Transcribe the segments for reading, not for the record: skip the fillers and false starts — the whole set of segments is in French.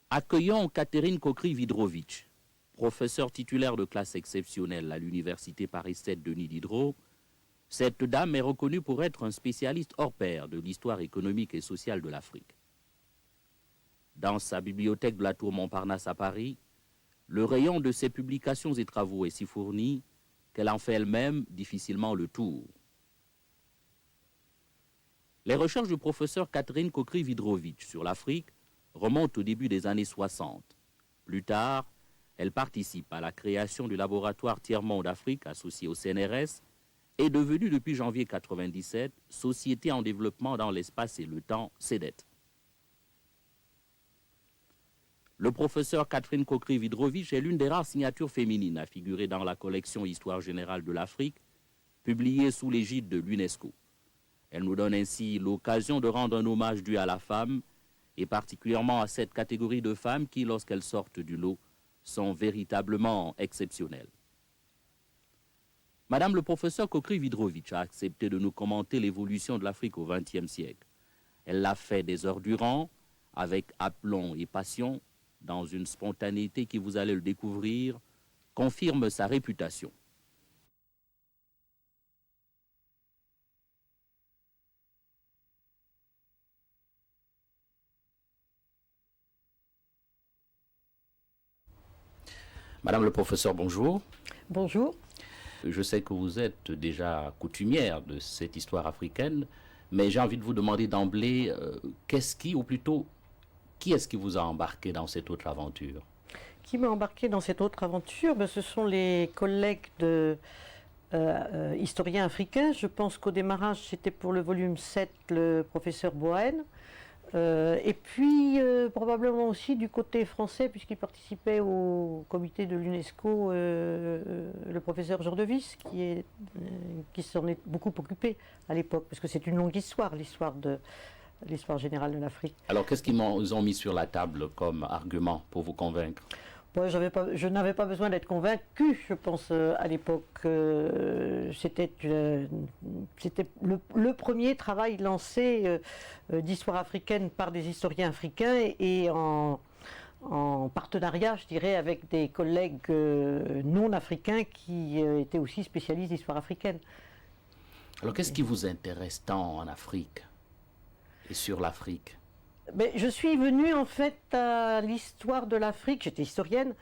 Accueillons Catherine Kokri-Vidrovitch, professeure titulaire de classe exceptionnelle à l'université Paris 7 Denis Diderot. Cette dame est reconnue pour être un spécialiste hors pair de l'histoire économique et sociale de l'Afrique. Dans sa bibliothèque de la Tour Montparnasse à Paris, le rayon de ses publications et travaux est si fourni qu'elle en fait elle-même difficilement le tour. Les recherches du professeur Catherine Kokri-Vidrovitch sur l'Afrique remontent au début des années 60. Plus tard, elle participe à la création du laboratoire Tiers-Monde Afrique associé au CNRS et devenue depuis janvier 1997 Société en développement dans l'espace et le temps, CEDET. Le professeur Catherine Kokri-Vidrovitch est l'une des rares signatures féminines à figurer dans la collection Histoire générale de l'Afrique, publiée sous l'égide de l'UNESCO. Elle nous donne ainsi l'occasion de rendre un hommage dû à la femme, et particulièrement à cette catégorie de femmes qui, lorsqu'elles sortent du lot, sont véritablement exceptionnelles. Madame le professeur Kokri-Vidrovitch a accepté de nous commenter l'évolution de l'Afrique au XXe siècle. Elle l'a fait des heures durant, avec aplomb et passion, dans une spontanéité qui, vous allez le découvrir, confirme sa réputation. Madame le professeur, bonjour. Bonjour. Je sais que vous êtes déjà coutumière de cette histoire africaine, mais j'ai envie de vous demander d'emblée, ou plutôt, qui est-ce qui vous a embarqué dans cette autre aventure? Qui m'a embarqué dans cette autre aventure? Ce sont les collègues de historiens africains. Je pense qu'au démarrage, c'était pour le volume 7, le professeur Bohen. Et puis, probablement aussi du côté français, puisqu'il participait au comité de l'UNESCO, le professeur Jordevis, qui s'en est beaucoup occupé à l'époque, parce que c'est une longue histoire, l'histoire générale de l'Afrique. Alors, qu'est-ce qu'ils ont mis sur la table comme argument pour vous convaincre? Bon, je n'avais pas besoin d'être convaincu, je pense, à l'époque. C'était le premier travail lancé d'histoire africaine par des historiens africains et en partenariat, je dirais, avec des collègues non africains qui étaient aussi spécialistes d'histoire africaine. Alors, qu'est-ce qui vous intéresse tant en Afrique et sur l'Afrique? Je suis venue en fait à l'histoire de l'Afrique, j'étais historienne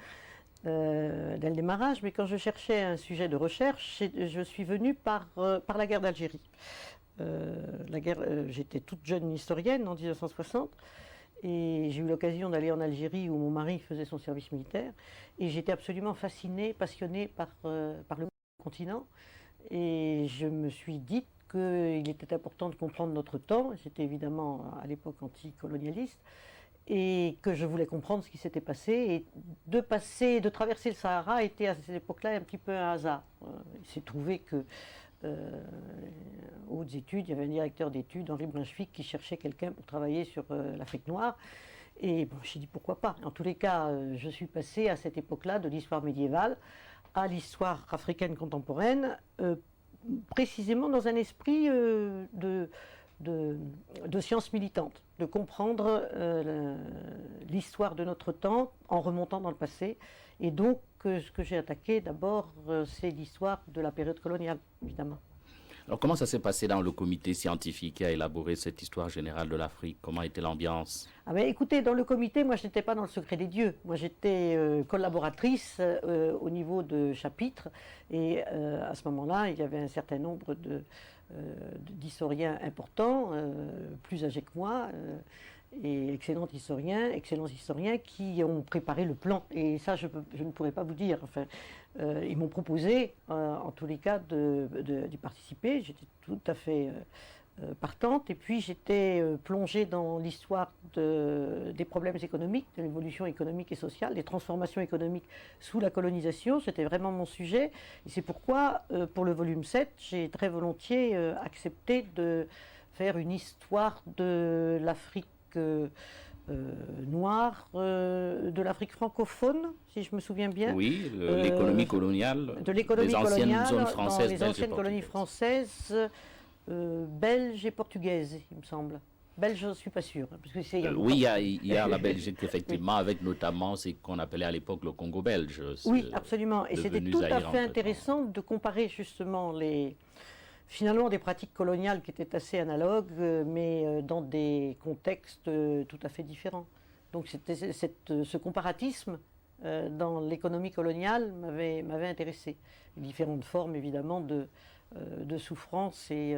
dès le démarrage, mais quand je cherchais un sujet de recherche, je suis venue par la guerre d'Algérie. J'étais toute jeune historienne en 1960 et j'ai eu l'occasion d'aller en Algérie où mon mari faisait son service militaire et j'étais absolument fascinée, passionnée par le continent et je me suis dit qu'il était important de comprendre notre temps, j'étais évidemment à l'époque anticolonialiste, et que je voulais comprendre ce qui s'était passé, et de traverser le Sahara était à cette époque-là un petit peu un hasard. Il s'est trouvé que aux hautes études, il y avait un directeur d'études, Henri Brunswick, qui cherchait quelqu'un pour travailler sur l'Afrique noire, et bon, j'ai dit pourquoi pas. En tous les cas, je suis passée à cette époque-là de l'histoire médiévale à l'histoire africaine contemporaine, précisément dans un esprit de science militante, de comprendre l'histoire de notre temps en remontant dans le passé. Et donc, ce que j'ai attaqué d'abord, c'est l'histoire de la période coloniale, évidemment. Alors, comment ça s'est passé dans le comité scientifique qui a élaboré cette histoire générale de l'Afrique? Comment était l'ambiance? Écoutez, dans le comité, moi, je n'étais pas dans le secret des dieux. Moi, j'étais collaboratrice au niveau de chapitre. Et à ce moment-là, il y avait un certain nombre d'historiens importants, plus âgés que moi, et excellents historiens qui ont préparé le plan. Et ça, je ne pourrais pas vous dire. Enfin, ils m'ont proposé, en tous les cas, d'y participer. J'étais tout à fait partante. Et puis, j'étais plongée dans l'histoire des problèmes économiques, de l'évolution économique et sociale, des transformations économiques sous la colonisation. C'était vraiment mon sujet. Et c'est pourquoi, pour le volume 7, j'ai très volontiers accepté de faire une histoire de l'Afrique noire, de l'Afrique francophone, si je me souviens bien. Oui, l'économie coloniale, de l'économie des anciennes coloniale, zones françaises, les anciennes colonies françaises, belges et portugaises, il me semble. Belge, je ne suis pas sûr. Parce que oui, il y a la Belgique, effectivement, oui. Avec notamment ce qu'on appelait à l'époque le Congo belge. Oui, absolument. Et c'était tout à fait intéressant de comparer justement finalement des pratiques coloniales qui étaient assez analogues, mais dans des contextes tout à fait différents. Donc ce comparatisme dans l'économie coloniale m'avait intéressé. Différentes formes, évidemment, de souffrance et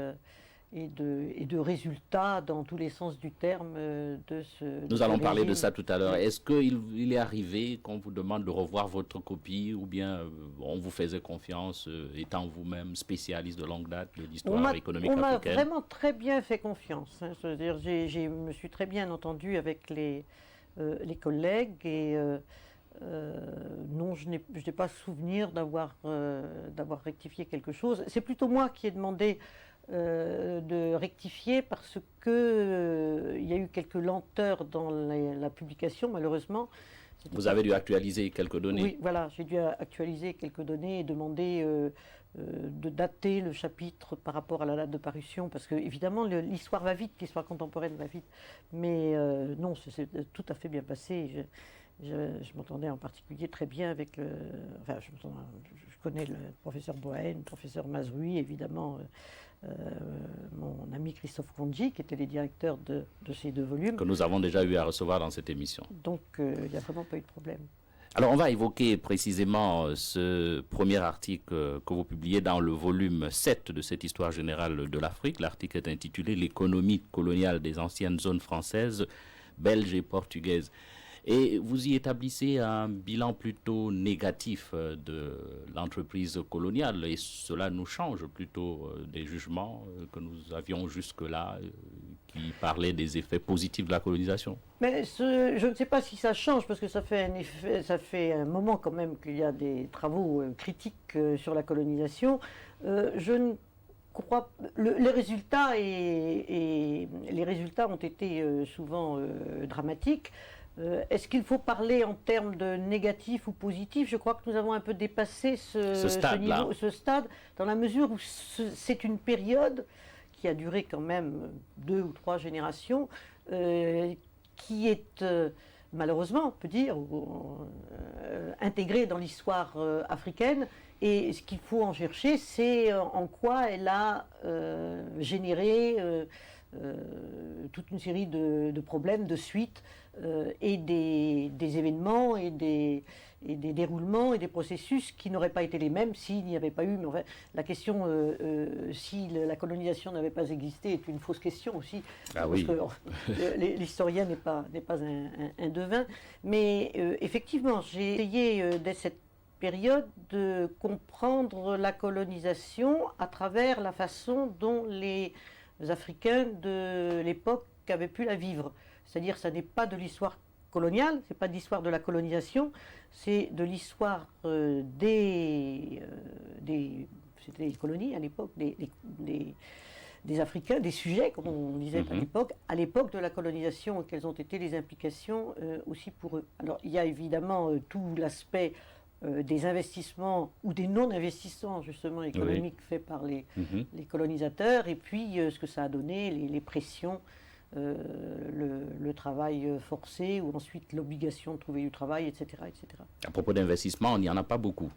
de résultats dans tous les sens du terme de ce Nous allons parler régime. De ça tout à l'heure. Est-ce qu'il est arrivé qu'on vous demande de revoir votre copie ou bien on vous faisait confiance étant vous-même spécialiste de longue date de l'histoire économique africaine? On m'a vraiment très bien fait confiance. Hein. C'est-à-dire, je me suis très bien entendu avec les collègues et non, je n'ai pas souvenir d'avoir rectifié quelque chose. C'est plutôt moi qui ai demandé de rectifier parce que il y a eu quelques lenteurs dans la publication, malheureusement. Vous avez dû actualiser quelques données. Oui, voilà, j'ai dû actualiser quelques données et demander de dater le chapitre par rapport à la date de parution, parce que évidemment l'histoire va vite, l'histoire contemporaine va vite, mais non, c'est tout à fait bien passé. Je m'entendais en particulier très bien avec je connais le professeur Bohen, le professeur Mazrui, évidemment, mon ami Christophe Kondji, qui était les directeurs de ces 2 volumes. Que nous avons déjà eu à recevoir dans cette émission. Donc, il n'y a vraiment pas eu de problème. Alors, on va évoquer précisément ce premier article que vous publiez dans le volume 7 de cette histoire générale de l'Afrique. L'article est intitulé « L'économie coloniale des anciennes zones françaises, belges et portugaises ». Et vous y établissez un bilan plutôt négatif de l'entreprise coloniale, et cela nous change plutôt des jugements que nous avions jusque-là, qui parlaient des effets positifs de la colonisation. Mais je ne sais pas si ça change, parce que ça fait un moment quand même qu'il y a des travaux critiques sur la colonisation. Je ne crois les résultats ont été souvent dramatiques. Est-ce qu'il faut parler en termes de négatif ou positif? Je crois que nous avons un peu dépassé ce stade, dans la mesure où c'est une période qui a duré quand même 2 ou 3 générations, qui est malheureusement, on peut dire, intégrée dans l'histoire africaine. Et ce qu'il faut en chercher, c'est en quoi elle a généré toute une série de problèmes, de suites, et des événements et des déroulements et des processus qui n'auraient pas été les mêmes s'il n'y avait pas eu. Mais enfin, la question si la colonisation n'avait pas existé est une fausse question aussi. Ah oui. Parce que l'historien n'est pas un devin. Mais effectivement, j'ai essayé dès cette période de comprendre la colonisation à travers la façon dont les Africains de l'époque avaient pu la vivre. C'est-à-dire, ça n'est pas de l'histoire coloniale, c'est pas de l'histoire de la colonisation, c'est de l'histoire c'était les colonies à l'époque, des Africains, des sujets, comme on disait à l'époque de la colonisation, quelles ont été les implications aussi pour eux. Alors, il y a évidemment tout l'aspect des investissements ou des non-investissements justement économiques faits par les colonisateurs, et puis ce que ça a donné, les pressions, le travail forcé, ou ensuite l'obligation de trouver du travail, etc. etc. À propos d'investissement, il n'y en a pas beaucoup.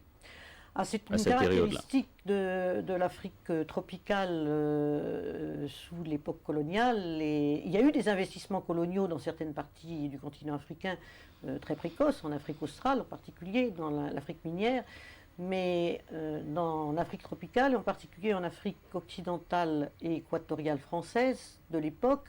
C'est une caractéristique de l'Afrique tropicale sous l'époque coloniale. Il y a eu des investissements coloniaux dans certaines parties du continent africain très précoces, en Afrique australe en particulier, dans l'Afrique minière, mais dans l'Afrique tropicale, en particulier en Afrique occidentale et équatoriale française de l'époque,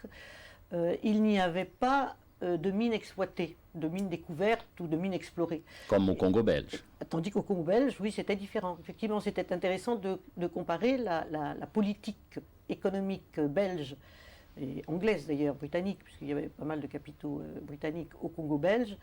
il n'y avait pas de mines exploitées, de mines découvertes ou de mines explorées. Comme au Congo belge. Tandis qu'au Congo belge, oui, c'était différent. Effectivement, c'était intéressant de comparer la politique économique belge, et anglaise d'ailleurs, britannique, puisqu'il y avait pas mal de capitaux britanniques au Congo belge,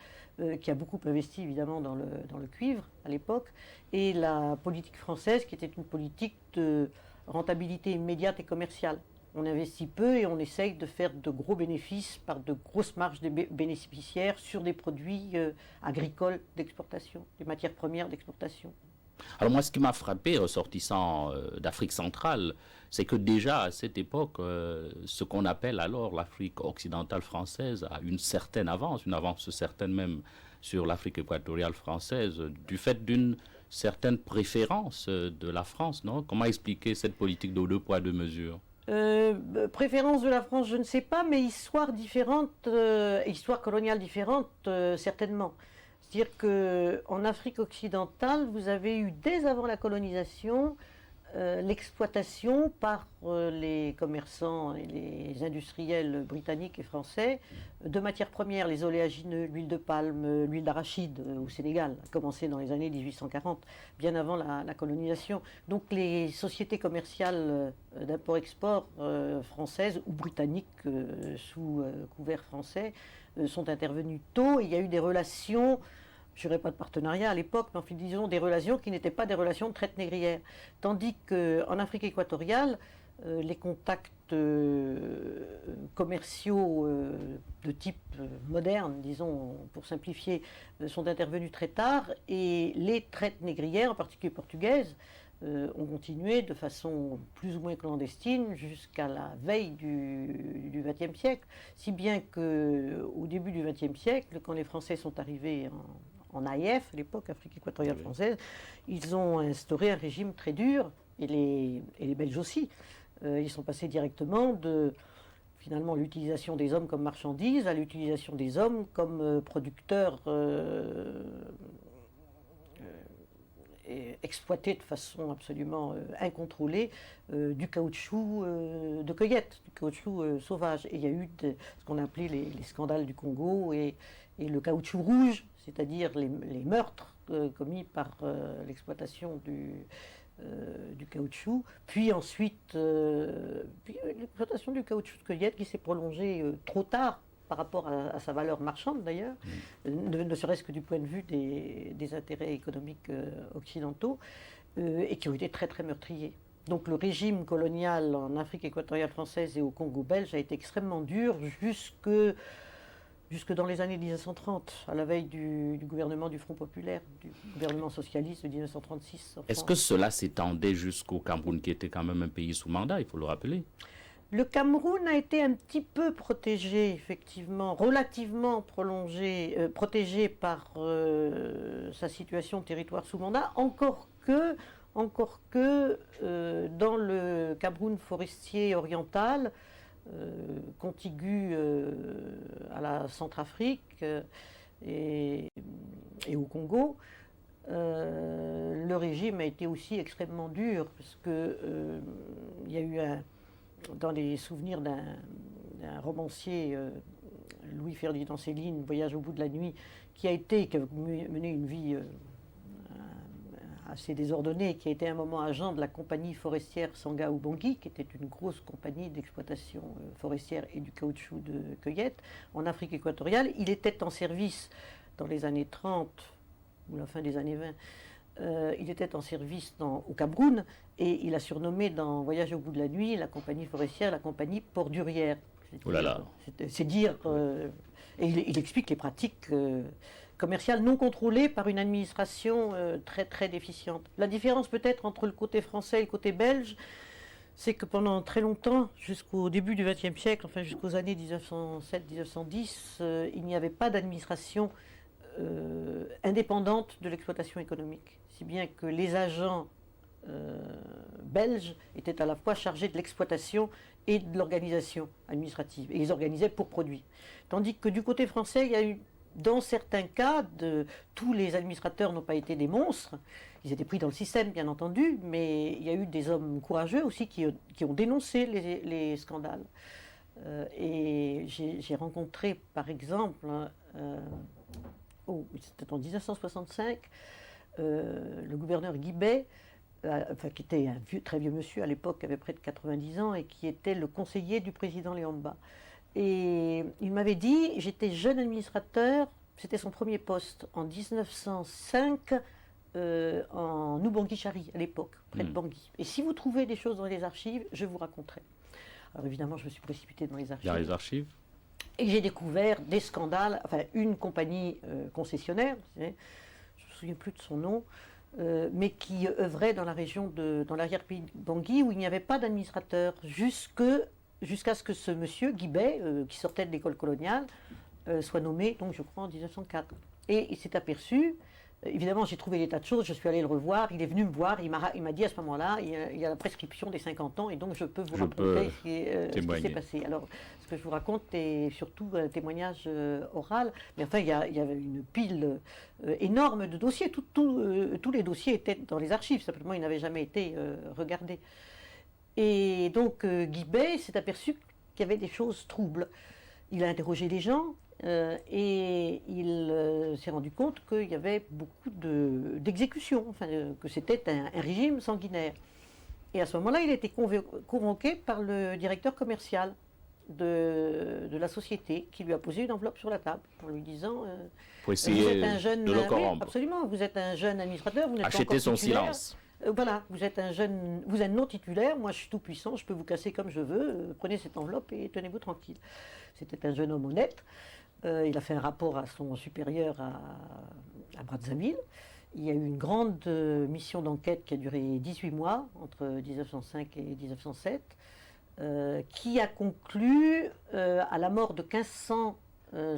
qui a beaucoup investi évidemment dans le cuivre à l'époque, et la politique française qui était une politique de rentabilité immédiate et commerciale. On investit peu et on essaye de faire de gros bénéfices par de grosses marges bénéficiaires sur des produits agricoles d'exportation, des matières premières d'exportation. Alors moi, ce qui m'a frappé, ressortissant d'Afrique centrale, c'est que déjà à cette époque, ce qu'on appelle alors l'Afrique occidentale française a une certaine avance, une avance certaine même sur l'Afrique équatoriale française, du fait d'une certaine préférence de la France, non? Comment expliquer cette politique de deux poids, deux mesures? Préférence de la France, je ne sais pas, mais histoire différente, histoire coloniale différente, certainement. C'est-à-dire qu'en Afrique occidentale, vous avez eu dès avant la colonisation l'exploitation par les commerçants et les industriels britanniques et français de matières premières, les oléagineux, l'huile de palme, l'huile d'arachide au Sénégal, a commencé dans les années 1840, bien avant la colonisation. Donc les sociétés commerciales d'import-export françaises ou britanniques sous couvert français sont intervenues tôt. Il y a eu des relations, je dirais pas de partenariat à l'époque, mais enfin, disons des relations qui n'étaient pas des relations de traite négrière. Tandis qu'en Afrique équatoriale, les contacts commerciaux de type moderne, disons pour simplifier, sont intervenus très tard, et les traites négrières, en particulier portugaises, ont continué de façon plus ou moins clandestine jusqu'à la veille du XXe siècle, si bien qu'au début du XXe siècle, quand les Français sont arrivés en AIF, à l'époque, Afrique équatoriale française, ils ont instauré un régime très dur, et les Belges aussi. Ils sont passés directement de, finalement, l'utilisation des hommes comme marchandises à l'utilisation des hommes comme producteurs exploités de façon absolument incontrôlée du caoutchouc de cueillette, du caoutchouc sauvage. Et il y a eu ce qu'on a appelé les scandales du Congo et le caoutchouc rouge, c'est-à-dire les meurtres commis par l'exploitation du caoutchouc, puis ensuite l'exploitation du caoutchouc de cueillette qui s'est prolongée trop tard par rapport à sa valeur marchande d'ailleurs, ne serait-ce que du point de vue des intérêts économiques occidentaux, et qui ont été très très meurtriers. Donc le régime colonial en Afrique équatoriale française et au Congo belge a été extrêmement dur jusque dans les années 1930, à la veille du gouvernement du Front populaire, du gouvernement socialiste de 1936. Est-ce que cela s'étendait jusqu'au Cameroun, qui était quand même un pays sous mandat, il faut le rappeler? Le Cameroun a été un petit peu protégé, effectivement, relativement protégé par sa situation de territoire sous mandat, encore que dans le Cameroun forestier oriental, contigu à la Centrafrique et au Congo, le régime a été aussi extrêmement dur, parce que il y a eu dans les souvenirs d'un romancier, Louis-Ferdinand Céline, Voyage au bout de la nuit, qui a mené une vie assez désordonnée, qui a été à un moment agent de la compagnie forestière Sanga Ubangui, qui était une grosse compagnie d'exploitation forestière et du caoutchouc de cueillette en Afrique équatoriale. Il était en service dans les années 30 ou la fin des années 20. Il était en service au Cameroun, et il a surnommé dans Voyage au bout de la nuit la compagnie forestière la compagnie Pordurière. Oh là là. C'est dire. Et il explique les pratiques commerciales non contrôlées par une administration très très déficiente. La différence peut-être entre le côté français et le côté belge, c'est que pendant très longtemps, jusqu'au début du XXe siècle, enfin jusqu'aux années 1907-1910, il n'y avait pas d'administration indépendante de l'exploitation économique. Si bien que les agents belges étaient à la fois chargés de l'exploitation et de l'organisation administrative. Et ils organisaient pour produire. Tandis que du côté français, il y a eu, dans certains cas, tous les administrateurs n'ont pas été des monstres. Ils étaient pris dans le système, bien entendu, mais il y a eu des hommes courageux aussi qui ont dénoncé les scandales. Et j'ai rencontré, par exemple, c'était en 1965, le gouverneur Guibet, qui était un très vieux monsieur à l'époque, qui avait près de 90 ans, et qui était le conseiller du président Léomba. Et il m'avait dit, j'étais jeune administrateur, c'était son premier poste, en 1905, en Ubangui-Chari, à l'époque, près de Bangui. Et si vous trouvez des choses dans les archives, je vous raconterai. Alors évidemment, je me suis précipité dans les archives. Dans les archives. Et j'ai découvert des scandales, enfin une compagnie concessionnaire, je ne me souviens plus de son nom, mais qui œuvrait dans la région dans l'arrière-pays de Bangui, où il n'y avait pas d'administrateur, jusqu'à ce que ce monsieur, Guibet, qui sortait de l'école coloniale, soit nommé, donc je crois, en 1904. Et il s'est aperçu, évidemment j'ai trouvé des tas de choses, je suis allé le revoir, il est venu me voir, il m'a dit à ce moment-là, il y a la prescription des 50 ans, et donc je peux vous raconter ce qui s'est passé. Alors, ce que je vous raconte est surtout un témoignage oral, mais enfin il y avait une pile énorme de dossiers, tous les dossiers étaient dans les archives, simplement ils n'avaient jamais été regardés. Et donc Guibet s'est aperçu qu'il y avait des choses troubles. Il a interrogé les gens, et il s'est rendu compte qu'il y avait beaucoup d'exécutions, que c'était un régime sanguinaire. Et à ce moment-là, il a été convoqué par le directeur commercial de la société, qui lui a posé une enveloppe sur la table en lui disant pour essayer vous êtes un jeune, de le corrompre. Absolument, vous êtes un jeune administrateur, vous n'êtes pas Acheter encore son titulaire. silence. Voilà, vous êtes non titulaire, moi je suis tout puissant, je peux vous casser comme je veux, prenez cette enveloppe et tenez-vous tranquille. C'était un jeune homme honnête. Il a fait un rapport à son supérieur à Brazzaville. Il y a eu une grande mission d'enquête qui a duré 18 mois, entre 1905 et 1907, qui a conclu à la mort de 1500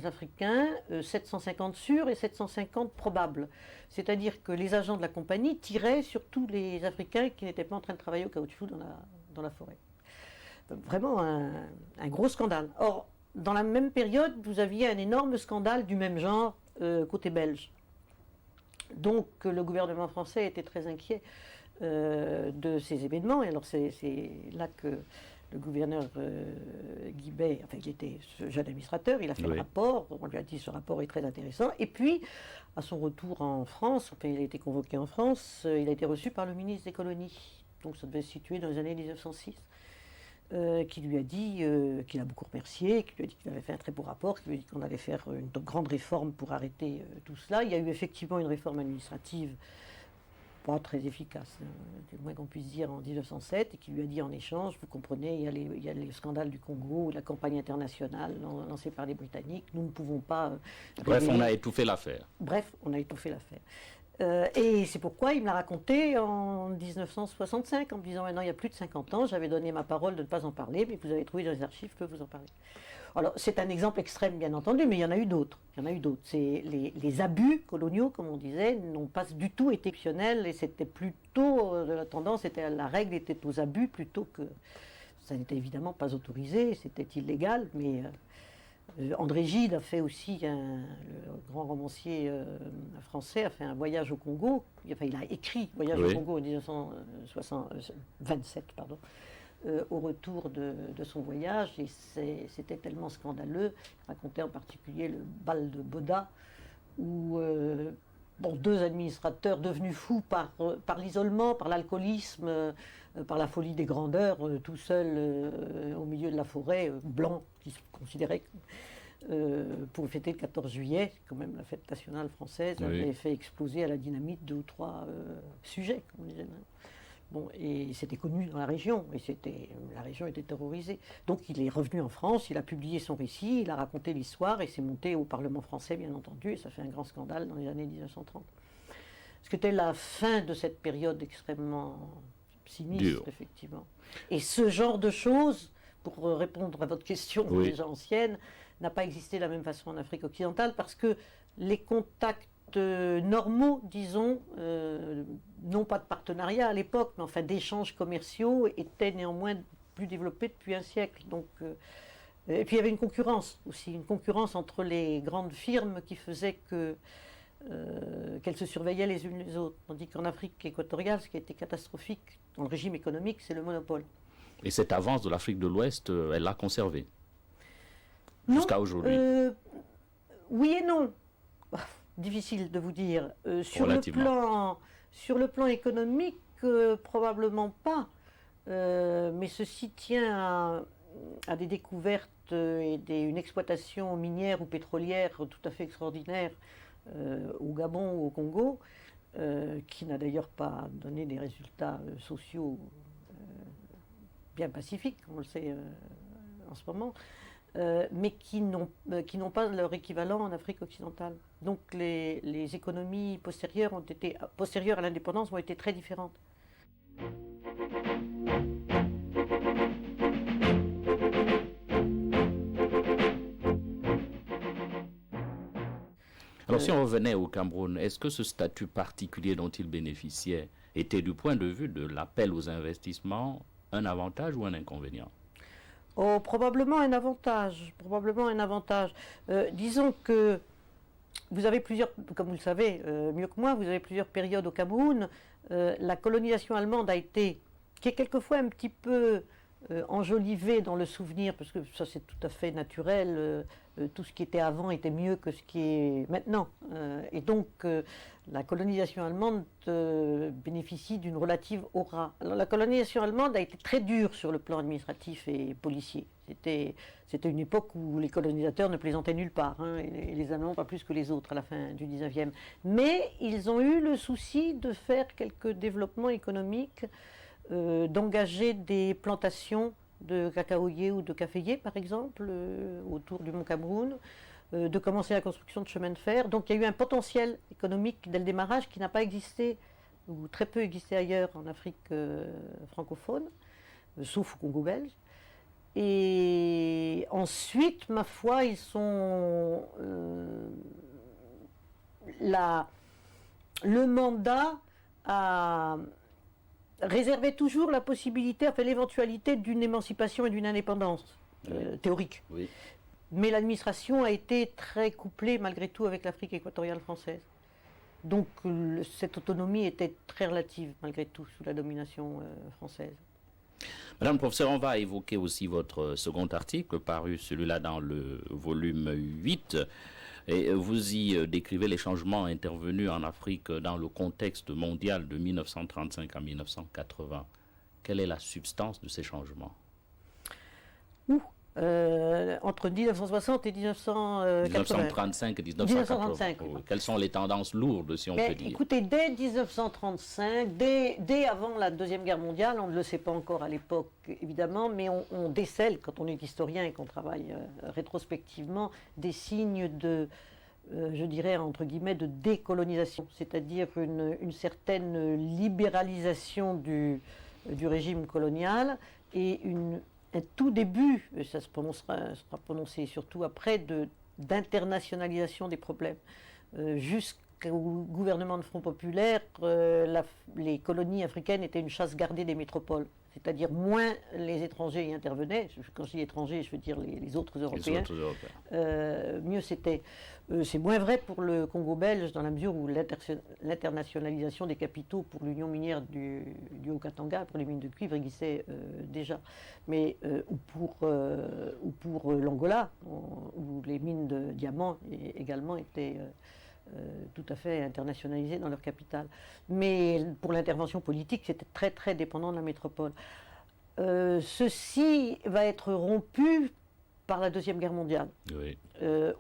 Africains, 750 sûrs et 750 probables. C'est-à-dire que les agents de la compagnie tiraient sur tous les Africains qui n'étaient pas en train de travailler au caoutchouc dans la forêt. Vraiment un gros scandale. Or, dans la même période, vous aviez un énorme scandale du même genre côté belge. Donc le gouvernement français était très inquiet de ces événements. Et alors c'est là que le gouverneur Guibet, il était ce jeune administrateur, il a fait le rapport, on lui a dit ce rapport est très intéressant. Et puis, à son retour en France, il a été convoqué en France, il a été reçu par le ministre des colonies. Donc ça devait se situer dans les années 1906. Qui lui a dit, qu'il a beaucoup remercié, qui lui a dit qu'il avait fait un très beau rapport, qui lui a dit qu'on allait faire une grande réforme pour arrêter tout cela. Il y a eu effectivement une réforme administrative pas très efficace, c'est le moins qu'on puisse dire, en 1907, et qui lui a dit en échange, vous comprenez, il y a les scandales du Congo, la campagne internationale lancée par les Britanniques, nous ne pouvons pas... Bref, on a étouffé l'affaire. Bref, on a étouffé l'affaire. Et c'est pourquoi il me l'a raconté en 1965, en me disant maintenant il y a plus de 50 ans, j'avais donné ma parole de ne pas en parler, mais vous avez trouvé dans les archives, je peux vous en parler. Alors c'est un exemple extrême bien entendu, mais il y en a eu d'autres. C'est les abus coloniaux, comme on disait, n'ont pas du tout été exceptionnels, et c'était plutôt la tendance, la règle était aux abus plutôt que... Ça n'était évidemment pas autorisé, c'était illégal, mais... André Gide a fait aussi, le grand romancier français, a fait un voyage au Congo. Il a écrit Voyage au Congo en 1927, au retour de son voyage. Et c'était tellement scandaleux. Il racontait en particulier le bal de Boda, où deux administrateurs devenus fous par l'isolement, par l'alcoolisme, par la folie des grandeurs, tout seuls au milieu de la forêt, blancs, qui se considéraient pour fêter le 14 juillet, quand même la fête nationale française, avait fait exploser à la dynamite 2 ou 3 sujets, comme on disait. Bon, et c'était connu dans la région, et la région était terrorisée. Donc il est revenu en France, il a publié son récit, il a raconté l'histoire, et c'est monté au Parlement français, bien entendu, et ça fait un grand scandale dans les années 1930. C'était la fin de cette période extrêmement sinistre, effectivement. Et ce genre de choses, pour répondre à votre question déjà ancienne, n'a pas existé de la même façon en Afrique occidentale, parce que les contacts normaux, disons, non pas de partenariat à l'époque, mais enfin d'échanges commerciaux, étaient néanmoins plus développés depuis un siècle. Donc, et puis il y avait une concurrence aussi, une concurrence entre les grandes firmes qui faisait qu'elles se surveillaient les unes les autres. Tandis qu'en Afrique équatoriale, ce qui a été catastrophique dans le régime économique, c'est le monopole. Et cette avance de l'Afrique de l'Ouest, elle l'a conservée jusqu'à aujourd'hui. Oui et non. Difficile de vous dire. Sur le plan économique, probablement pas. Mais ceci tient à des découvertes et une exploitation minière ou pétrolière tout à fait extraordinaire au Gabon ou au Congo, qui n'a d'ailleurs pas donné des résultats sociaux bien pacifiques, on le sait en ce moment. mais qui n'ont pas leur équivalent en Afrique occidentale. Donc les économies postérieures à l'indépendance ont été très différentes. Alors si on revenait au Cameroun, est-ce que ce statut particulier dont il bénéficiait était du point de vue de l'appel aux investissements un avantage ou un inconvénient? Oh, probablement un avantage. Probablement un avantage. Disons que vous avez plusieurs, comme vous le savez mieux que moi, vous avez plusieurs périodes au Cameroun. La colonisation allemande qui est quelquefois un petit peu enjolivée dans le souvenir, parce que ça c'est tout à fait naturel. Tout ce qui était avant était mieux que ce qui est maintenant. Et donc la colonisation allemande bénéficie d'une relative aura. Alors la colonisation allemande a été très dure sur le plan administratif et policier. C'était une époque où les colonisateurs ne plaisantaient nulle part, hein, et les Allemands pas plus que les autres à la fin du 19e. Mais ils ont eu le souci de faire quelques développements économiques, d'engager des plantations de cacaoyers ou de caféiers, par exemple, autour du Mont Cameroun, de commencer la construction de chemins de fer. Donc il y a eu un potentiel économique dès le démarrage qui n'a pas existé, ou très peu existé ailleurs en Afrique francophone, sauf au Congo belge. Et ensuite, ma foi, ils sont... le mandat a réservait toujours la possibilité, enfin l'éventualité d'une émancipation et d'une indépendance théorique. Oui. Mais l'administration a été très couplée malgré tout avec l'Afrique équatoriale française. Donc cette autonomie était très relative malgré tout sous la domination française. Madame le professeur, on va évoquer aussi votre second article paru celui-là dans le volume 8. Et vous y décrivez les changements intervenus en Afrique dans le contexte mondial de 1935 à 1980. Quelle est la substance de ces changements? Entre 1960 et 1980. 1935 et 1935. Oui. Quelles sont les tendances lourdes, si on peut dire? Écoutez, dès 1935, dès avant la Deuxième Guerre mondiale, on ne le sait pas encore à l'époque, évidemment, mais on décèle, quand on est historien et qu'on travaille rétrospectivement, des signes de, je dirais, entre guillemets, de décolonisation, c'est-à-dire une certaine libéralisation du régime colonial et un tout début, ça sera prononcé surtout après, d'internationalisation des problèmes. Jusqu'au gouvernement de Front Populaire, les colonies africaines étaient une chasse gardée des métropoles. C'est-à-dire moins les étrangers y intervenaient. Quand je dis étrangers, je veux dire les autres Européens. Les autres Européens. Mieux c'était. C'est moins vrai pour le Congo belge dans la mesure où l'internationalisation des capitaux pour l'union minière du Haut-Katanga, pour les mines de cuivre, existait déjà. Mais ou pour l'Angola, où les mines de diamants également étaient tout à fait internationalisées dans leur capitale. Mais pour l'intervention politique, c'était très très dépendant de la métropole. Ceci va être rompu par la Deuxième Guerre mondiale, oui.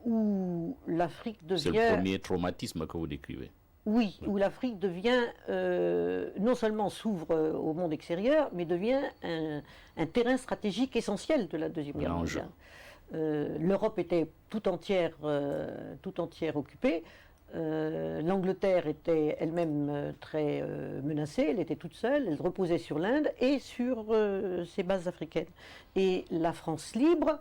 Où l'Afrique devient... C'est le premier traumatisme que vous décrivez. Oui, où l'Afrique devient, non seulement s'ouvre au monde extérieur, mais devient un terrain stratégique essentiel de la Deuxième Guerre mondiale. L'Europe était tout entière occupée. L'Angleterre était elle-même très menacée, elle était toute seule, elle reposait sur l'Inde et sur ses bases africaines. Et la France libre,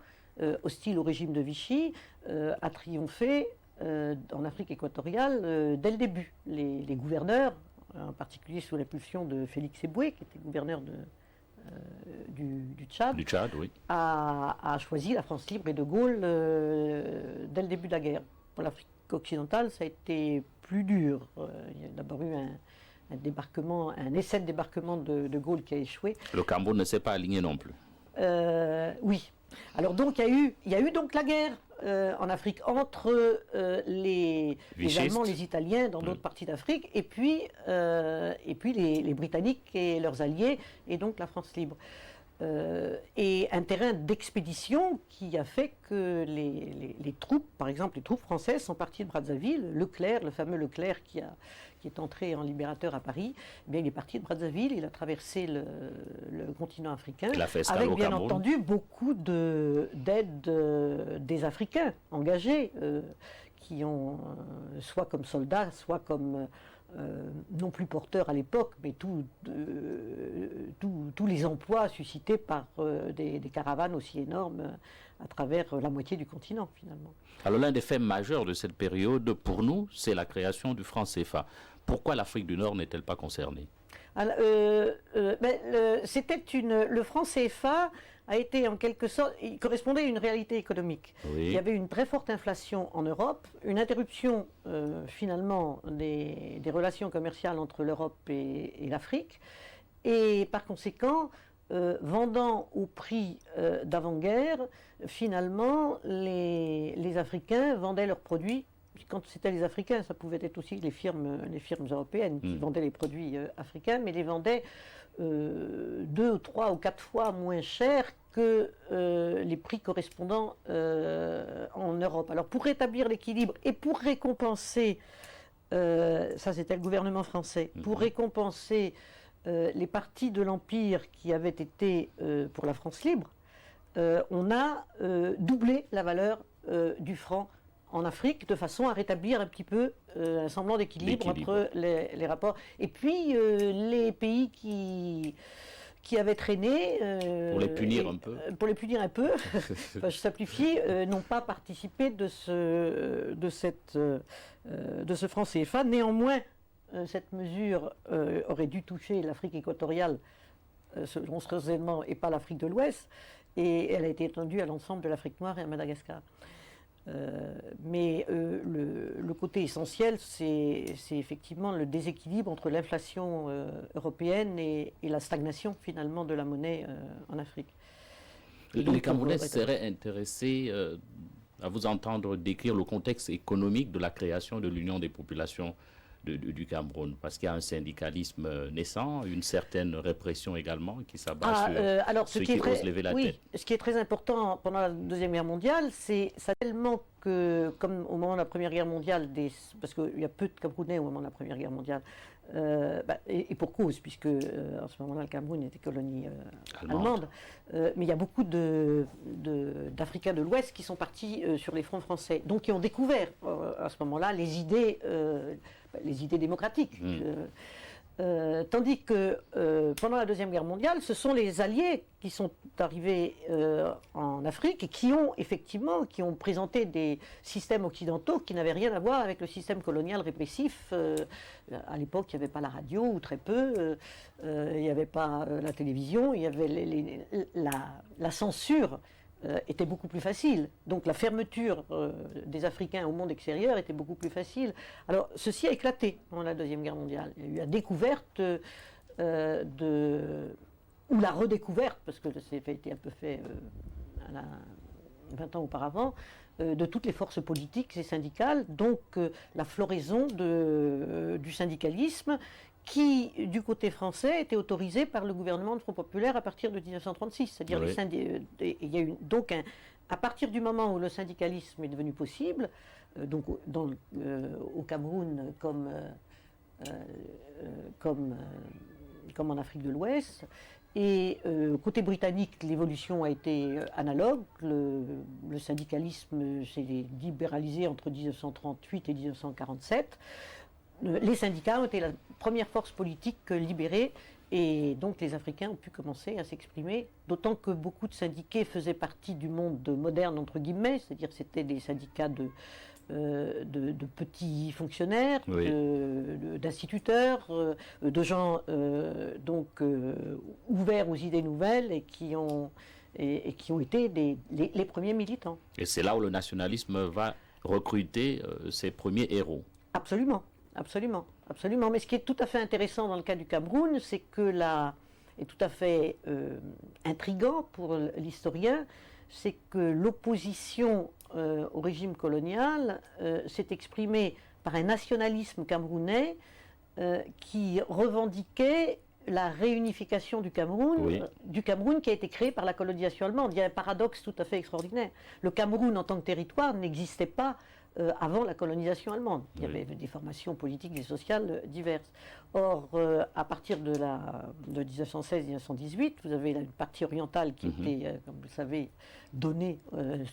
hostile au régime de Vichy, a triomphé en Afrique équatoriale dès le début. Les gouverneurs, en particulier sous l'impulsion de Félix Éboué, qui était gouverneur du Tchad, oui. a choisi la France libre et de Gaulle dès le début de la guerre. Pour l'Afrique occidentale, ça a été plus dur. Il y a d'abord eu un essai de débarquement de Gaulle qui a échoué. Le Cameroun ne s'est pas aligné non plus. Oui. Alors donc il y a eu donc la guerre en Afrique entre les Allemands, les Italiens dans d'autres parties d'Afrique, et puis les Britanniques et leurs alliés, et donc la France libre. et un terrain d'expédition qui a fait que les troupes, par exemple les troupes françaises, sont parties de Brazzaville. Leclerc, le fameux Leclerc qui est entré en libérateur à Paris, eh bien, il est parti de Brazzaville, il a traversé le continent africain, avec bien entendu beaucoup d'aide des Africains engagés, qui ont, soit comme soldats, soit comme... non plus porteurs à l'époque, mais tous les emplois suscités par des caravanes aussi énormes à travers la moitié du continent, finalement. Alors l'un des faits majeurs de cette période, pour nous, c'est la création du franc CFA. Pourquoi l'Afrique du Nord n'est-elle pas concernée? Le franc CFA a été en quelque sorte, il correspondait à une réalité économique. Oui. Il y avait une très forte inflation en Europe, une interruption finalement des relations commerciales entre l'Europe et l'Afrique, et par conséquent, vendant au prix d'avant-guerre, finalement, les Africains vendaient leurs produits. Quand c'était les Africains, ça pouvait être aussi les firmes européennes qui vendaient les produits africains, mais les vendaient 2, 3 ou 4 fois moins cher que les prix correspondants en Europe. Alors pour rétablir l'équilibre et pour récompenser, ça c'était le gouvernement français, pour récompenser les parties de l'Empire qui avaient été pour la France libre, on a doublé la valeur du franc en Afrique, de façon à rétablir un petit peu un semblant d'équilibre entre les rapports. Et puis, les pays qui avaient traîné... pour les punir un peu. Pour les punir un peu, je simplifie, n'ont pas participé de ce franc CFA. Néanmoins, cette mesure aurait dû toucher l'Afrique équatoriale, selon ce raisonnement, et pas l'Afrique de l'Ouest, et elle a été étendue à l'ensemble de l'Afrique noire et à Madagascar. Mais le côté essentiel, c'est effectivement le déséquilibre entre l'inflation européenne et la stagnation finalement de la monnaie en Afrique. Les Camerounais seraient intéressés à vous entendre décrire le contexte économique de la création de l'Union des populations du Cameroun, parce qu'il y a un syndicalisme naissant, une certaine répression également qui s'abat sur ceux qui osent lever la tête. Ce qui est très important pendant la Deuxième Guerre mondiale, c'est tellement que, comme au moment de la Première Guerre mondiale, parce qu'il y a peu de Camerounais au moment de la Première Guerre mondiale, et pour cause, puisque en ce moment-là, le Cameroun était colonie allemande, mais il y a beaucoup d'Africains de l'Ouest qui sont partis sur les fronts français, donc qui ont découvert à ce moment-là les idées démocratiques. Tandis que pendant la Deuxième Guerre mondiale, ce sont les Alliés qui sont arrivés en Afrique et qui ont présenté des systèmes occidentaux qui n'avaient rien à voir avec le système colonial répressif. À l'époque, il n'y avait pas la radio, ou très peu, il n'y avait pas la télévision, il y avait la censure était beaucoup plus facile. Donc la fermeture des Africains au monde extérieur était beaucoup plus facile. Alors ceci a éclaté pendant la Deuxième Guerre mondiale. Il y a eu la découverte ou la redécouverte, parce que c'était un peu fait 20 ans auparavant, de toutes les forces politiques et syndicales, donc la floraison du syndicalisme qui, du côté français, était autorisé par le gouvernement de Front Populaire à partir de 1936. C'est-à-dire, il y a eu donc à partir du moment où le syndicalisme est devenu possible, donc au Cameroun comme en Afrique de l'Ouest, et côté britannique, l'évolution a été analogue. Le syndicalisme s'est libéralisé entre 1938 et 1947. Les syndicats ont été la première force politique libérée, et donc les Africains ont pu commencer à s'exprimer, d'autant que beaucoup de syndiqués faisaient partie du monde moderne, entre guillemets, c'est-à-dire c'était des syndicats de petits fonctionnaires, oui, d'instituteurs, de gens ouverts aux idées nouvelles et qui ont été les premiers militants. Et c'est là où le nationalisme va recruter ses premiers héros. Absolument. Absolument, absolument. Mais ce qui est tout à fait intéressant dans le cas du Cameroun, c'est que et tout à fait intriguant pour l'historien, c'est que l'opposition au régime colonial s'est exprimée par un nationalisme camerounais qui revendiquait la réunification du Cameroun qui a été créée par la colonisation allemande. Il y a un paradoxe tout à fait extraordinaire. Le Cameroun en tant que territoire n'existait pas avant la colonisation allemande. Il y avait des formations politiques et sociales diverses. Or, à partir de 1916-1918, vous avez une partie orientale qui était, comme vous le savez, donnée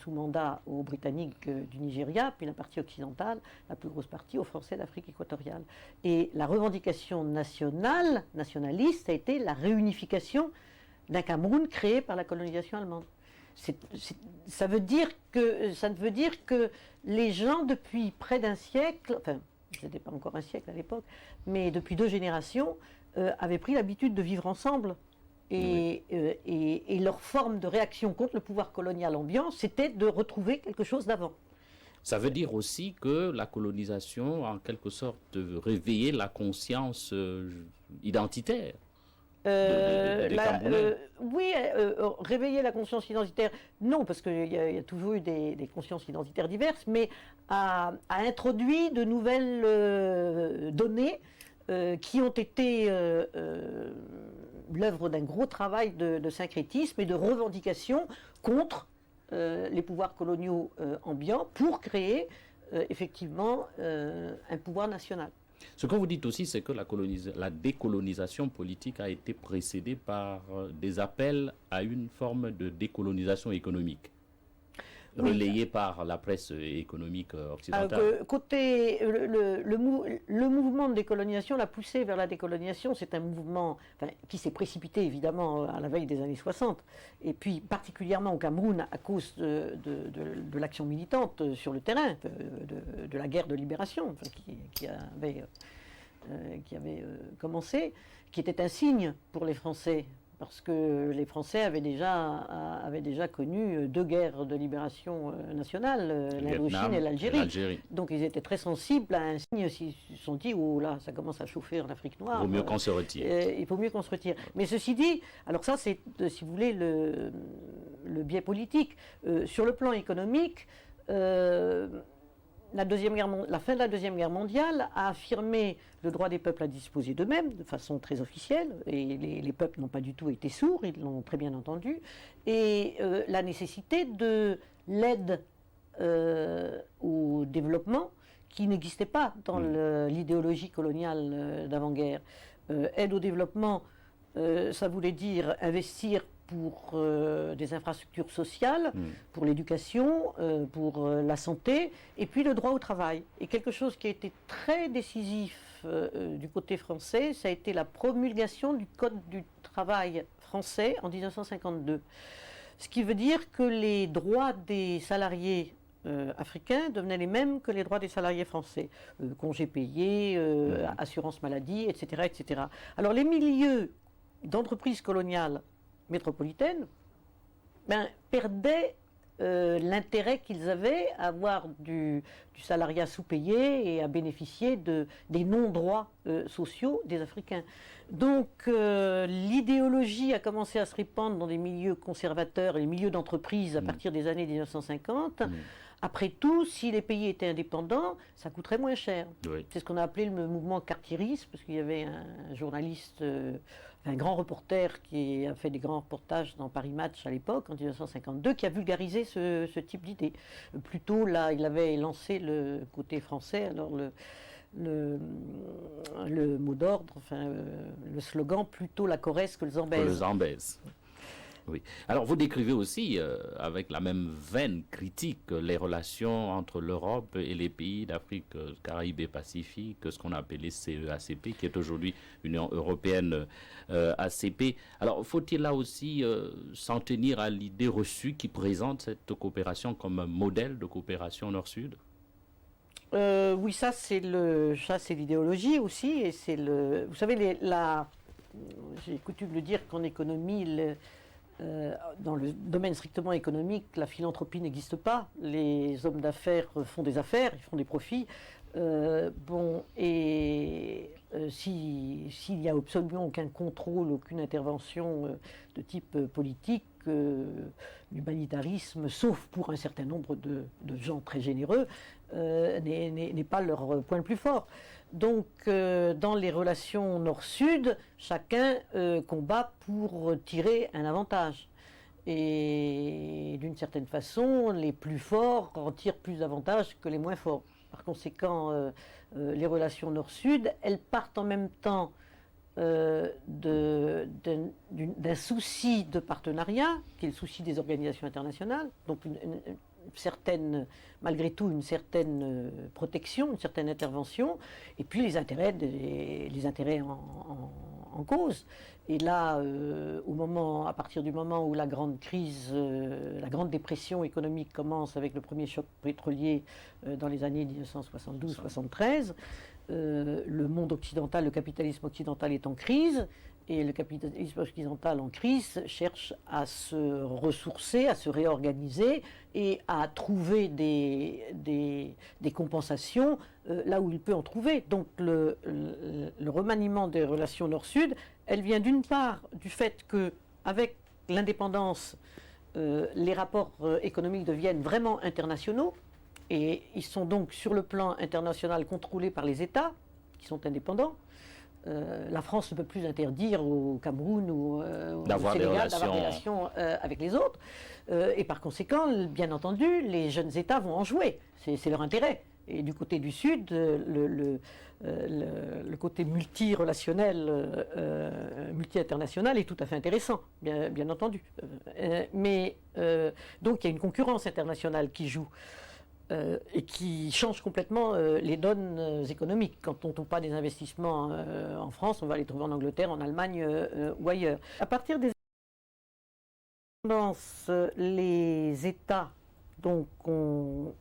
sous mandat aux Britanniques du Nigeria, puis la partie occidentale, la plus grosse partie, aux Français d'Afrique équatoriale. Et la revendication nationaliste, a été la réunification d'un Cameroun créé par la colonisation allemande. Ça ne veut dire que les gens, depuis près d'un siècle, enfin, ce n'était pas encore un siècle à l'époque, mais depuis 2 générations, avaient pris l'habitude de vivre ensemble. Et leur forme de réaction contre le pouvoir colonial ambiant, c'était de retrouver quelque chose d'avant. Ça veut dire aussi que la colonisation, en quelque sorte, réveillait la conscience identitaire. Oui, réveiller la conscience identitaire, non, parce qu'il y a toujours eu des consciences identitaires diverses, mais a introduit de nouvelles données qui ont été l'œuvre d'un gros travail de syncrétisme et de revendication contre les pouvoirs coloniaux ambiants pour créer effectivement un pouvoir national. Ce que vous dites aussi, c'est que la décolonisation politique a été précédée par des appels à une forme de décolonisation économique, relayée par la presse économique occidentale. Le mouvement de décolonisation, la poussée vers la décolonisation, c'est un mouvement qui s'est précipité évidemment à la veille des années 60, et puis particulièrement au Cameroun à cause de l'action militante sur le terrain, de la guerre de libération qui avait commencé, qui était un signe pour les Français. Parce que les Français avaient déjà connu 2 guerres de libération nationale, l'Indochine et l'Algérie. Donc ils étaient très sensibles à un signe, ils se sont dit, oh là, ça commence à chauffer en Afrique noire. Il vaut mieux qu'on se retire. Il vaut mieux qu'on se retire. Mais ceci dit, alors ça c'est, si vous voulez, le biais politique. Sur le plan économique, la fin de la Deuxième Guerre mondiale a affirmé le droit des peuples à disposer d'eux-mêmes de façon très officielle, et les peuples n'ont pas du tout été sourds, ils l'ont très bien entendu, et la nécessité de l'aide au développement qui n'existait pas dans l'idéologie coloniale d'avant-guerre. Aide au développement, ça voulait dire investir pour des infrastructures sociales, pour l'éducation, pour la santé, et puis le droit au travail. Et quelque chose qui a été très décisif du côté français, ça a été la promulgation du Code du travail français en 1952. Ce qui veut dire que les droits des salariés africains devenaient les mêmes que les droits des salariés français. Congés payés, assurance maladie, etc., etc. Alors les milieux d'entreprises coloniales métropolitaines perdaient l'intérêt qu'ils avaient à avoir du salariat sous-payé et à bénéficier des non-droits sociaux des Africains. Donc l'idéologie a commencé à se répandre dans des milieux conservateurs et les milieux d'entreprise à partir des années 1950. Après tout, si les pays étaient indépendants, ça coûterait moins cher. Oui. C'est ce qu'on a appelé le mouvement cartieriste, parce qu'il y avait un journaliste, un grand reporter qui a fait des grands reportages dans Paris Match à l'époque, en 1952, qui a vulgarisé ce type d'idée. Plutôt, là, il avait lancé le côté français, alors le mot d'ordre, le slogan, plutôt la Corrèze que le Zambèze. Que le Zambèze. Oui. Alors, vous décrivez aussi, avec la même veine critique, les relations entre l'Europe et les pays d'Afrique, Caraïbes et Pacifique, ce qu'on a appelé CEACP, qui est aujourd'hui Union européenne ACP. Alors, faut-il là aussi s'en tenir à l'idée reçue qui présente cette coopération comme un modèle de coopération Nord-Sud ? Oui, ça c'est l'idéologie aussi, et vous savez, j'ai coutume de dire qu'en économie, dans le domaine strictement économique, la philanthropie n'existe pas. Les hommes d'affaires font des affaires, ils font des profits. S'il n'y a absolument aucun contrôle, aucune intervention de type politique, l'humanitarisme, sauf pour un certain nombre de gens très généreux, n'est pas leur point le plus fort. Donc, dans les relations nord-sud, chacun combat pour tirer un avantage. Et d'une certaine façon, les plus forts en tirent plus d'avantages que les moins forts. Par conséquent, les relations nord-sud, elles partent en même temps d'un souci de partenariat, qui est le souci des organisations internationales, donc certaine, malgré tout une certaine protection, une certaine intervention, et puis les intérêts en cause. Et là, à partir du moment où la grande crise, la grande dépression économique commence avec le premier choc pétrolier dans les années 1972-73, le monde occidental, le capitalisme occidental est en crise, et le capitalisme occidental en crise cherche à se ressourcer, à se réorganiser et à trouver des compensations là où il peut en trouver. Donc le remaniement des relations nord-sud, elle vient d'une part du fait qu'avec l'indépendance, les rapports économiques deviennent vraiment internationaux, et ils sont donc sur le plan international contrôlés par les États qui sont indépendants. La France ne peut plus interdire au Cameroun ou au Sénégal d'avoir des relations avec les autres. Et par conséquent, bien entendu, les jeunes États vont en jouer. C'est leur intérêt. Et du côté du Sud, le côté multi-relationnel, multi-international est tout à fait intéressant, bien entendu. Donc il y a une concurrence internationale qui joue. Et qui change complètement les donnes économiques. Quand on ne trouve pas des investissements en France, on va les trouver en Angleterre, en Allemagne ou ailleurs. À partir des indépendances, les États donc, ont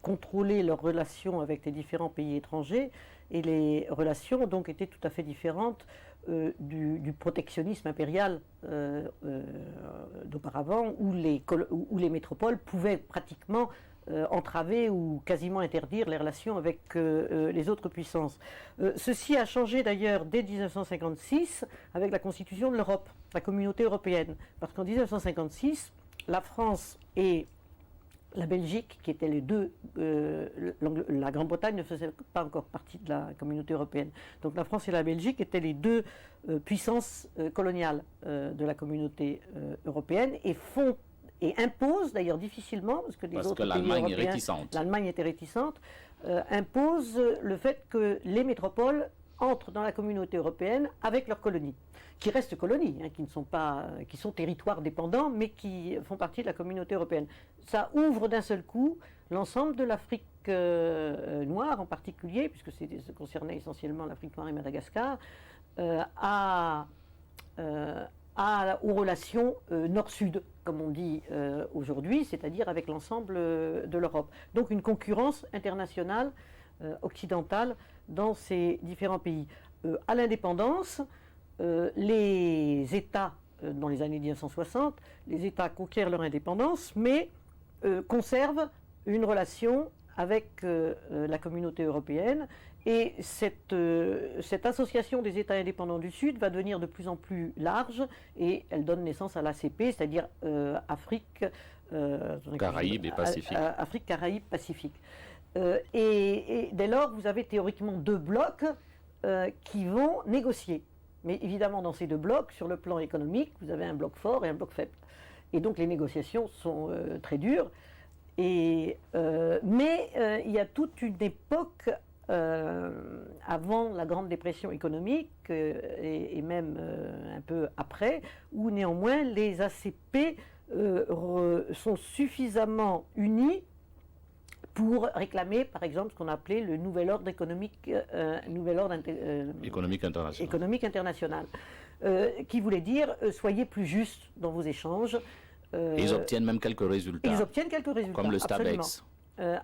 contrôlé leurs relations avec les différents pays étrangers, et les relations ont donc été tout à fait différentes du protectionnisme impérial d'auparavant, où les métropoles pouvaient pratiquement entraver ou quasiment interdire les relations avec les autres puissances. Ceci a changé d'ailleurs dès 1956 avec la constitution de l'Europe, la communauté européenne. Parce qu'en 1956, la France et la Belgique, qui étaient les deux, la Grande-Bretagne ne faisait pas encore partie de la communauté européenne. Donc la France et la Belgique étaient les deux puissances coloniales de la communauté européenne et impose, d'ailleurs difficilement, parce que les autres pays européens, l'Allemagne était réticente, impose le fait que les métropoles entrent dans la communauté européenne avec leurs colonies, qui restent colonies, qui sont territoires dépendants, mais qui font partie de la communauté européenne. Ça ouvre d'un seul coup l'ensemble de l'Afrique noire en particulier, puisque ça concernait essentiellement l'Afrique noire et Madagascar, aux relations nord-sud, comme on dit aujourd'hui, c'est-à-dire avec l'ensemble de l'Europe. Donc une concurrence internationale, occidentale, dans ces différents pays. À l'indépendance, les États, dans les années 1960, les États conquièrent leur indépendance, mais conservent une relation avec la communauté européenne. Et cette association des États indépendants du Sud va devenir de plus en plus large, et elle donne naissance à l'ACP, c'est-à-dire Afrique, Caraïbes et Pacifique. Afrique, Caraïbes, Pacifique. Et dès lors, vous avez théoriquement deux blocs qui vont négocier. Mais évidemment, dans ces deux blocs, sur le plan économique, vous avez un bloc fort et un bloc faible. Et donc les négociations sont très dures. Mais il y a toute une époque avant la Grande Dépression économique et même un peu après, où néanmoins les ACP sont suffisamment unis pour réclamer, par exemple, ce qu'on appelait le nouvel ordre économique, économique international, qui voulait dire soyez plus juste dans vos échanges. Ils obtiennent même quelques résultats. Ils obtiennent quelques résultats. Comme le Stabex.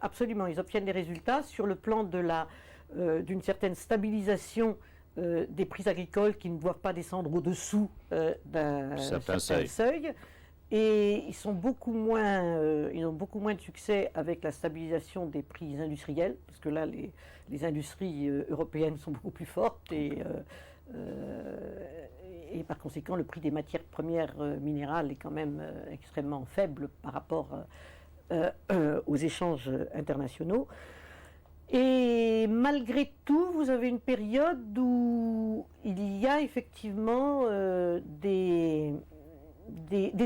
Absolument, ils obtiennent des résultats sur le plan d'une certaine stabilisation des prix agricoles qui ne doivent pas descendre au-dessous d'un certain seuil. Et ils ont beaucoup moins de succès avec la stabilisation des prix industriels, parce que là, les industries européennes sont beaucoup plus fortes et par conséquent, le prix des matières premières minérales est quand même extrêmement faible par rapport aux échanges internationaux. Et malgré tout, vous avez une période où il y a effectivement des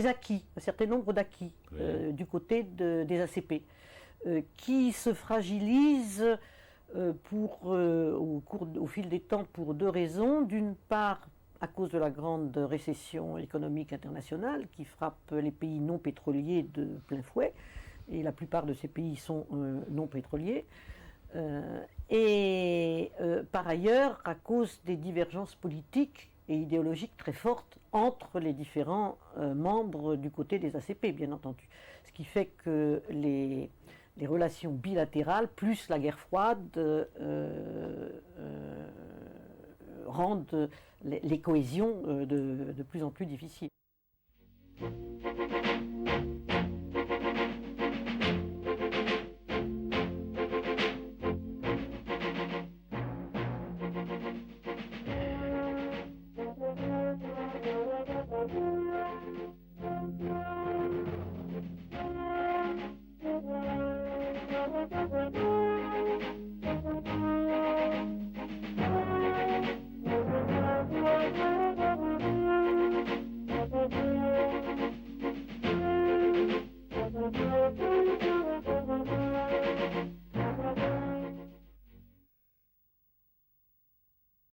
acquis, un certain nombre d'acquis du côté des ACP, qui se fragilisent au fil des temps pour deux raisons. D'une part, à cause de la grande récession économique internationale qui frappe les pays non pétroliers de plein fouet, et la plupart de ces pays sont non pétroliers. Par ailleurs, à cause des divergences politiques et idéologiques très fortes entre les différents membres du côté des ACP, bien entendu. Ce qui fait que les relations bilatérales, plus la guerre froide, rendent les cohésions de plus en plus difficiles.